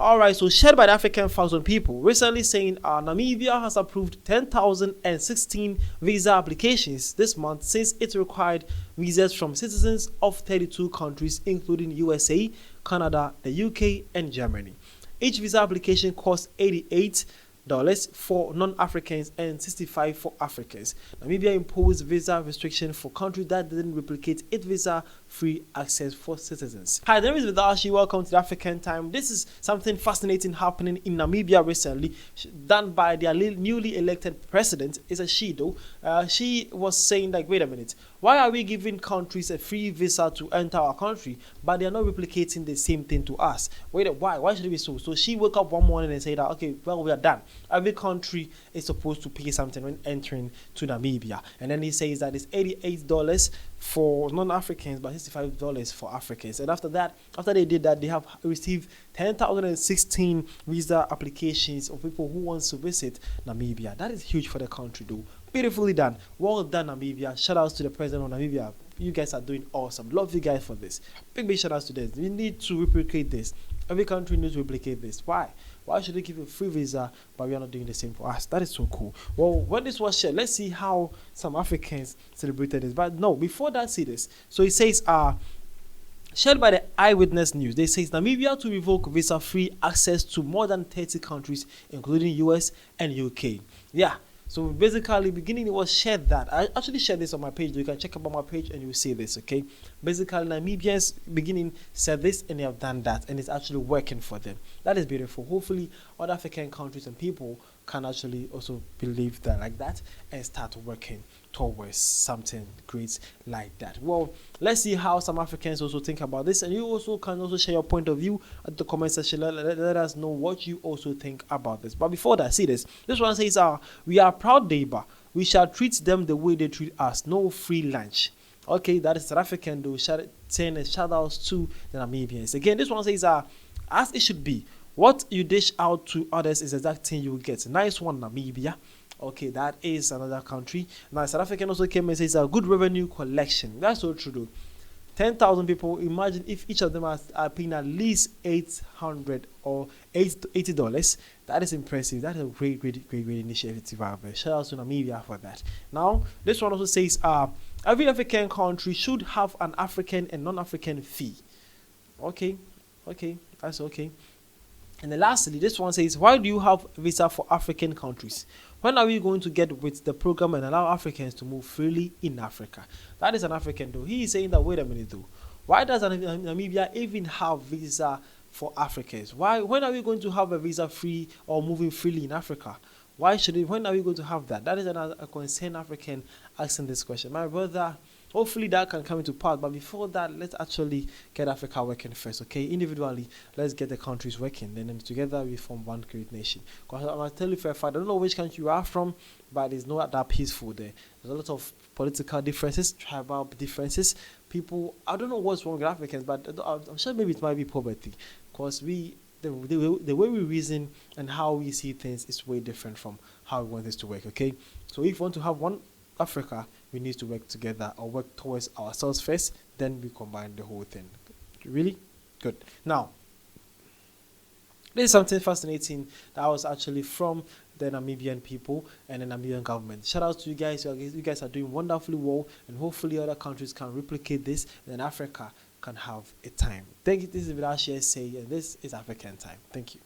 Alright, so shared by the African Thousand People, recently saying Namibia has approved 10,016 visa applications this month since it required visas from citizens of 32 countries including USA, Canada, the UK and Germany. Each visa application costs $88 for non-Africans and $65 for Africans. Namibia imposed visa restriction for countries that didn't replicate its visa-free access for citizens. Hi, there is Vidashi. Welcome to the African Time. This is something fascinating happening in Namibia recently, done by their newly elected president. It's a she though. She was saying like, wait a minute, why are we giving countries a free visa to enter our country, but they are not replicating the same thing to us? Wait, why? Why should it be so? So she woke up one morning and said that, okay, well, we are done. Every country is supposed to pay something when entering to Namibia. And then he says that it's $88 for non-Africans, but $65 for Africans. And after that, after they did that, they have received 10,016 visa applications of people who want to visit Namibia. That is huge for the country though. Beautifully done. Well done, Namibia. Shout outs to the president of Namibia. You guys are doing awesome. Love you guys for this. Big shout outs to this. We need to replicate this. Every country needs to replicate this. Why? Why should they give a free visa, but we are not doing the same for us? That is so cool. Well, when this was shared, let's see how some Africans celebrated this. But no, before that, see this. So it says, shared by the Eyewitness News, they say Namibia to revoke visa-free access to more than 30 countries, including US and UK. Yeah. So basically, beginning it was shared that. I actually shared this on my page. You can check out my page and you'll see this, okay? Basically, Namibians beginning said this and they have done that. And it's actually working for them. That is beautiful. Hopefully, other African countries and people can actually also believe that like that and start working towards something great like that. Well, let's see how some Africans also think about this, and you also can also share your point of view at the comment section. Let us know what you also think about this. But before that, see this one says we are proud neighbor, we shall treat them the way they treat us, no free lunch. Okay, that is South African though, saying a shout outs to the Namibians. Again, this one says as it should be, what you dish out to others is the exact thing you will get. Nice one, Namibia. Okay, that is another country. Now, South African also came and says a good revenue collection. That's so true, though. 10,000 people. Imagine if each of them are paying at least $800 or $80. That is impressive. That is a great initiative. Shout out to Namibia for that. Now, this one also says every African country should have an African and non-African fee. Okay, that's okay. And then lastly, this one says, why do you have visa for African countries? When are we going to get with the program and allow Africans to move freely in Africa? That is an African though. He is saying that, wait a minute though. Why does Namibia even have visa for Africans? Why? When are we going to have a visa free or moving freely in Africa? Why should it? When are we going to have that? That is a concerned African asking this question. My brother, hopefully that can come into part, but before that, let's actually get Africa working first, okay? Individually, let's get the countries working, then together we form one great nation. Because I'm going to tell you for a fact, I don't know which country you are from, but it's not that peaceful there. There's a lot of political differences, tribal differences. People, I don't know what's wrong with Africans, but I'm sure maybe it might be poverty. Because the way we reason and how we see things is way different from how we want this to work, okay? So if we want to have one Africa, we need to work together or work towards ourselves first, then we combine the whole thing. Really good. Now, this is something fascinating that was actually from the Namibian people and the Namibian government. Shout out to you guys. You guys are doing wonderfully well, and hopefully other countries can replicate this, and then Africa can have a time. Thank you. This is Vidashi SA, and this is African Time. Thank you.